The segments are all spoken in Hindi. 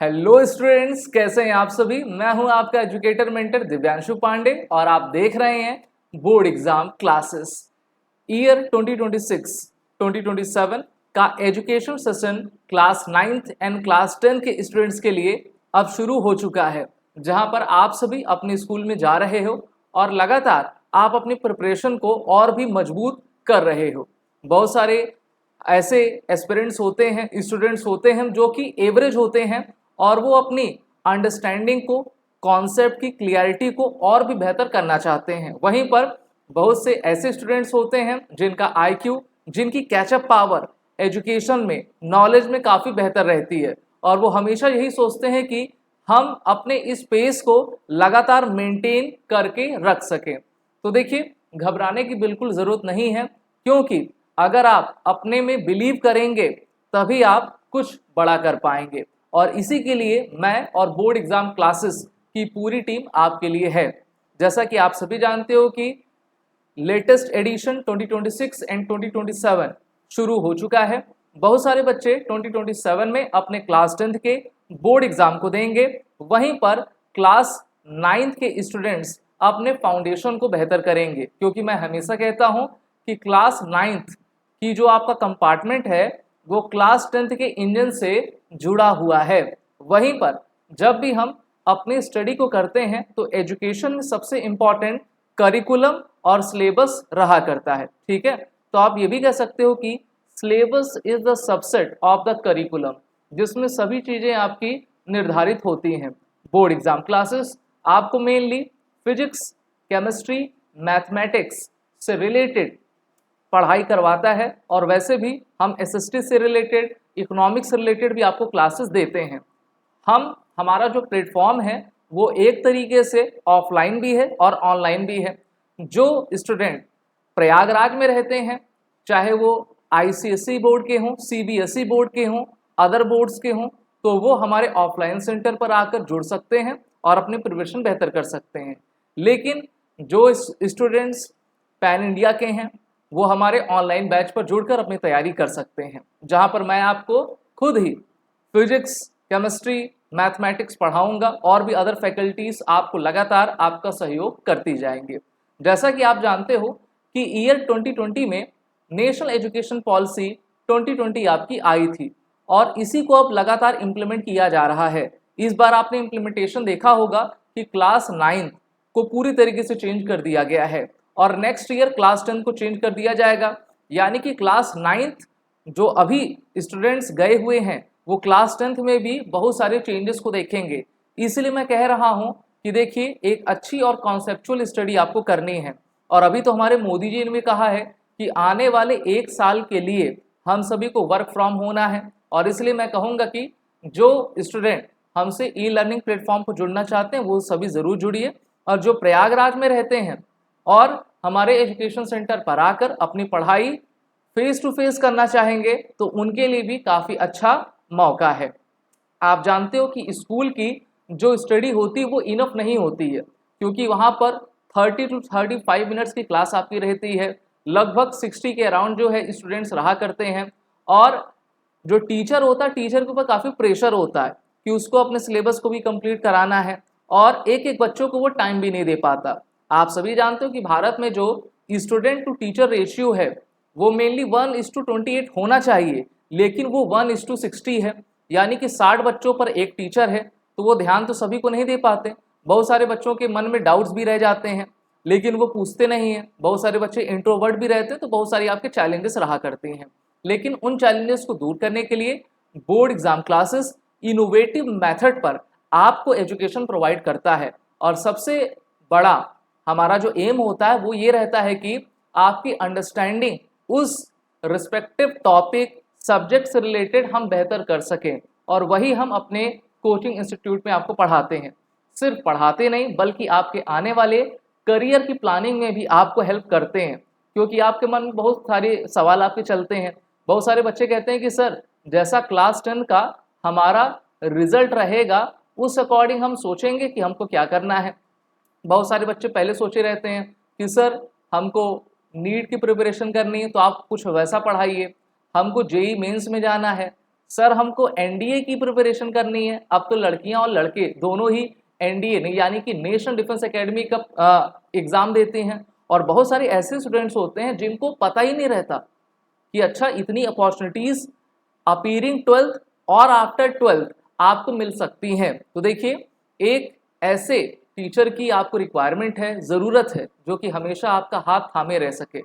हेलो स्टूडेंट्स, कैसे हैं आप सभी। मैं हूं आपका एजुकेटर मेंटर दिव्यांशु पांडे और आप देख रहे हैं बोर्ड एग्जाम क्लासेस। ईयर 2026-2027 का education session class 9th and class 10 के स्टूडेंट्स के लिए अब शुरू हो चुका है, जहां पर आप सभी अपने स्कूल में जा रहे हो और लगातार आप अपनी प्रिपरेशन को और भी मजबूत कर रहे हो। बहुत सारे ऐसे एस्पिरेंट्स होते हैं, स्टूडेंट्स होते हैं जो कि एवरेज होते हैं और वो अपनी अंडरस्टैंडिंग को, कॉन्सेप्ट की क्लियरिटी को और भी बेहतर करना चाहते हैं। वहीं पर बहुत से ऐसे स्टूडेंट्स होते हैं जिनका आईक्यू, जिनकी कैचअप पावर एजुकेशन में, नॉलेज में काफ़ी बेहतर रहती है और वो हमेशा यही सोचते हैं कि हम अपने इस पेस को लगातार मेंटेन करके रख सकें। तो देखिए, घबराने की बिल्कुल ज़रूरत नहीं है, क्योंकि अगर आप अपने में बिलीव करेंगे तभी आप कुछ बड़ा कर पाएंगे। और इसी के लिए मैं और बोर्ड एग्जाम क्लासेस की पूरी टीम आपके लिए है। जैसा कि आप सभी जानते हो कि लेटेस्ट एडिशन 2026 एंड 2027 शुरू हो चुका है। बहुत सारे बच्चे 2027 में अपने क्लास 10th के बोर्ड एग्जाम को देंगे। वहीं पर क्लास 9th के स्टूडेंट्स अपने फाउंडेशन को बेहतर करेंगे, क्योंकि मैं हमेशा कहता हूं कि क्लास 9th की जो आपका कंपार्टमेंट है वो क्लास 10th के इंजन से जुड़ा हुआ है। वहीं पर जब भी हम अपनी स्टडी को करते हैं तो एजुकेशन में सबसे इम्पॉर्टेंट करिकुलम और सिलेबस रहा करता है। ठीक है, तो आप ये भी कह सकते हो कि syllabus is the subset of the curriculum, जिसमें सभी चीज़ें आपकी निर्धारित होती हैं। बोर्ड एग्जाम क्लासेस आपको मेनली फिजिक्स, केमिस्ट्री, मैथमेटिक्स से रिलेटेड पढ़ाई करवाता है और वैसे भी हम एसएसटी से रिलेटेड, इकोनॉमिक्स से रिलेटेड भी आपको क्लासेस देते हैं। हमारा जो प्लेटफॉर्म है वो एक तरीके से ऑफलाइन भी है और ऑनलाइन भी है। जो स्टूडेंट प्रयागराज में रहते हैं, चाहे वो आईसीएसई बोर्ड के हों, सीबीएसई बोर्ड के हों, अदर बोर्ड्स के हों, तो वो हमारे ऑफलाइन सेंटर पर आकर जुड़ सकते हैं और अपनी प्रिपरेशन बेहतर कर सकते हैं। लेकिन जो स्टूडेंट्स पैन इंडिया के हैं वो हमारे ऑनलाइन बैच पर जुड़कर अपनी तैयारी कर सकते हैं, जहां पर मैं आपको खुद ही फिजिक्स, केमिस्ट्री, मैथमेटिक्स पढ़ाऊंगा और भी अदर फैकल्टीज आपको लगातार आपका सहयोग करती जाएंगे। जैसा कि आप जानते हो कि ईयर 2020 में नेशनल एजुकेशन पॉलिसी 2020 आपकी आई थी और इसी को अब लगातार इम्प्लीमेंट किया जा रहा है। इस बार आपने इम्प्लीमेंटेशन देखा होगा कि क्लास 9 को पूरी तरीके से चेंज कर दिया गया है और नेक्स्ट ईयर क्लास 10 को चेंज कर दिया जाएगा। यानी कि क्लास 9th जो अभी स्टूडेंट्स गए हुए हैं वो क्लास 10th में भी बहुत सारे चेंजेस को देखेंगे। इसलिए मैं कह रहा हूं कि देखिए, एक अच्छी और कॉन्सेप्चुअल स्टडी आपको करनी है। और अभी तो हमारे मोदी जी ने भी कहा है कि आने वाले 1 साल के लिए हम सभी को वर्क फ्रॉम होना है। और इसलिए मैं कहूँगा कि जो स्टूडेंट हमसे ई लर्निंग प्लेटफॉर्म पर जुड़ना चाहते हैं वो सभी ज़रूर जुड़िए, और जो प्रयागराज में रहते हैं और हमारे एजुकेशन सेंटर पर आकर अपनी पढ़ाई फेस टू फेस करना चाहेंगे तो उनके लिए भी काफ़ी अच्छा मौका है। आप जानते हो कि स्कूल की जो स्टडी होती है वो इनफ नहीं होती है, क्योंकि वहाँ पर 30 to 35 मिनट्स की क्लास आपकी रहती है। लगभग 60 के अराउंड जो है स्टूडेंट्स रहा करते हैं और जो टीचर होता है, टीचर के ऊपर काफ़ी प्रेशर होता है कि उसको अपने सिलेबस को भी कंप्लीट कराना है और एक एक बच्चों को वो टाइम भी नहीं दे पाता। आप सभी जानते हो कि भारत में जो स्टूडेंट टू टीचर रेशियो है वो मेनली 1:28 होना चाहिए, लेकिन वो 1:60 है। यानी कि 60 बच्चों पर एक टीचर है, तो वो ध्यान तो सभी को नहीं दे पाते। बहुत सारे बच्चों के मन में डाउट्स भी रह जाते हैं लेकिन वो पूछते नहीं हैं। बहुत सारे बच्चे इंट्रोवर्ट भी रहते हैं, तो बहुत सारी आपके चैलेंजेस रहा करते हैं। लेकिन उन चैलेंजेस को दूर करने के लिए board exam classes innovative method पर आपको एजुकेशन प्रोवाइड करता है। और सबसे बड़ा हमारा जो एम होता है वो ये रहता है कि आपकी अंडरस्टैंडिंग उस रिस्पेक्टिव टॉपिक, सब्जेक्ट से रिलेटेड हम बेहतर कर सकें, और वही हम अपने कोचिंग इंस्टीट्यूट में आपको पढ़ाते हैं। सिर्फ पढ़ाते नहीं बल्कि आपके आने वाले करियर की प्लानिंग में भी आपको हेल्प करते हैं, क्योंकि आपके मन में बहुत सारे सवाल आपके चलते हैं। बहुत सारे बच्चे कहते हैं कि सर, जैसा क्लास 10 का हमारा रिजल्ट रहेगा उस अकॉर्डिंग हम सोचेंगे कि हमको क्या करना है। बहुत सारे बच्चे पहले सोचे रहते हैं कि सर हमको नीट की प्रिपरेशन करनी है तो आप कुछ वैसा पढ़ाइए, हमको जेई मेंस में जाना है, सर हमको एनडीए की प्रिपरेशन करनी है। अब तो लड़कियां और लड़के दोनों ही एनडीए यानी कि नेशनल डिफेंस एकेडमी का एग्जाम देते हैं, और बहुत सारे ऐसे स्टूडेंट्स होते हैं जिनको पता ही नहीं रहता कि अच्छा इतनी अपॉर्चुनिटीज अपीयरिंग 12th और आफ्टर 12th आपको मिल सकती हैं। तो देखिए, एक ऐसे टीचर की आपको रिक्वायरमेंट है, ज़रूरत है, जो कि हमेशा आपका हाथ थामे रह सके।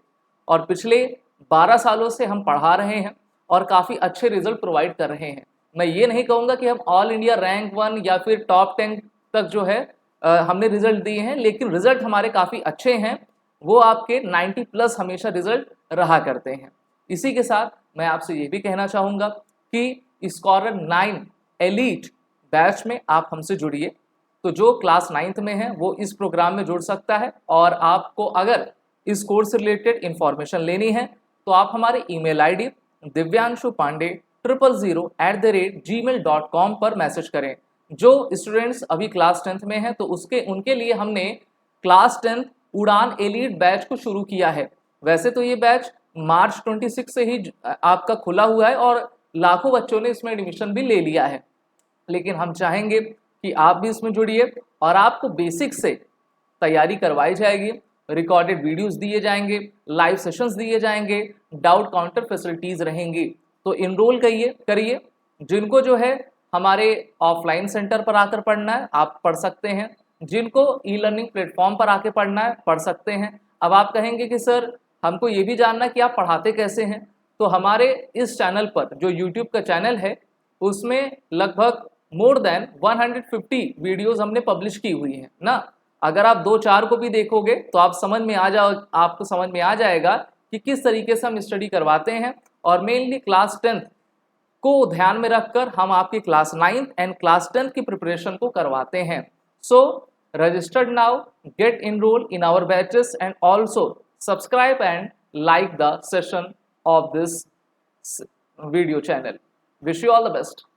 और पिछले 12 सालों से हम पढ़ा रहे हैं और काफ़ी अच्छे रिजल्ट प्रोवाइड कर रहे हैं। मैं ये नहीं कहूँगा कि हम ऑल इंडिया रैंक 1 या फिर टॉप 10 तक जो है हमने रिजल्ट दिए हैं, लेकिन रिजल्ट हमारे काफ़ी अच्छे हैं। वो आपके 90+ हमेशा रिजल्ट रहा करते हैं। इसी के साथ मैं आपसे ये भी कहना चाहूँगा कि स्कॉलर 9 एलीट बैच में आप हमसे जुड़िए। तो जो क्लास 9th में है वो इस प्रोग्राम में जुड़ सकता है, और आपको अगर इस कोर्स से रिलेटेड इंफॉर्मेशन लेनी है तो आप हमारे ईमेल आईडी divyanshu.pandey000@gmail.com पर मैसेज करें। जो स्टूडेंट्स अभी क्लास 10th में हैं तो उनके लिए हमने क्लास 10th उड़ान एलीट बैच को शुरू किया है। वैसे तो ये बैच मार्च 26 से ही आपका खुला हुआ है और लाखों बच्चों ने इसमें एडमिशन भी ले लिया है, लेकिन हम चाहेंगे कि आप भी इसमें जुड़िए और आपको बेसिक से तैयारी करवाई जाएगी। रिकॉर्डेड वीडियोस दिए जाएंगे, लाइव सेशंस दिए जाएंगे, डाउट काउंटर फैसिलिटीज़ रहेंगी। तो इनरोल करिए। जिनको जो है हमारे ऑफलाइन सेंटर पर आकर पढ़ना है आप पढ़ सकते हैं, जिनको ई लर्निंग प्लेटफॉर्म पर आके पढ़ना है पढ़ सकते हैं। अब आप कहेंगे कि सर हमको ये भी जानना है कि आप पढ़ाते कैसे हैं, तो हमारे इस चैनल पर जो यूट्यूब का चैनल है उसमें लगभग मोर देन 150 वीडियोस हमने पब्लिश की हुई हैं ना। अगर आप 2-4 को भी देखोगे तो आपको समझ में आ जाएगा कि किस तरीके से हम स्टडी करवाते हैं, और मेनली क्लास 10th को ध्यान में रखकर हम आपकी class 9th and class 10th की प्रिपरेशन को करवाते हैं। So registered now, get enrolled in our batches and also subscribe and like the session of this video channel. Wish you all the best.